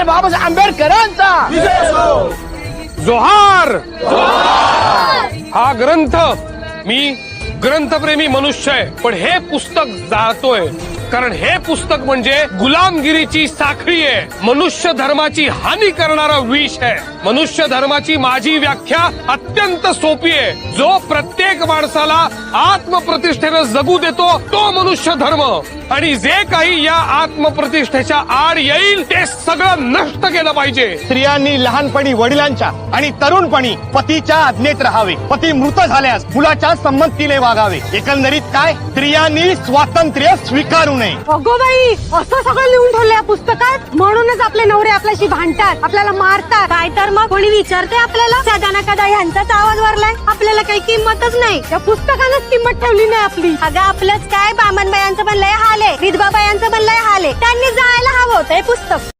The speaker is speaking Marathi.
बाबासाहेब आंबेडकरांचा जोहार। हा ग्रंथ, मी ग्रंथप्रेमी मनुष्य आहे, पण हे पुस्तक जाळतोय कारण हे पुस्तक म्हणजे गुलामगिरीची साखळी आहे, मनुष्य धर्माची हानी करणारं विष आहे। मनुष्य धर्माची माझी व्याख्या अत्यंत सोपी आहे, जो प्रत्येक माणसाला आत्मप्रतिष्ठेनं जगू देतो तो मनुष्य धर्म, आणि जे काही या आत्मप्रतिष्ठेच्या आड येईल ते सगळं नष्ट केलं पाहिजे। स्त्रियांनी लहानपणी वडिलांच्या आणि तरुणपणी पतीच्या आज्ञेत राहावे, पती मृत झाल्यास मुलाच्या संमतीने वागावे। एकंदरीत काय, स्त्रियांनी स्वातंत्र्य स्वीकारू नये। अगो बाई, असं सगळं लिहून ठेवलंय पुस्तकात, म्हणूनच आपले नवरे आपल्याशी भांडतात, आपल्याला मारतात। काय तर मग कोणी विचारते आपल्याला, सदा ना कदा ह्यांचाच आवाज वरलाय, आपल्याला काही किंमतच नाही, त्या पुस्तकानंच किंमत ठेवली नाही आपली। अगं आपलंच काय, बामनबायांचं पण लय हाल आहे, विधवा बायांचं पण लय हाल आहे, त्यांनी जायला हवं होतं हे पुस्तक।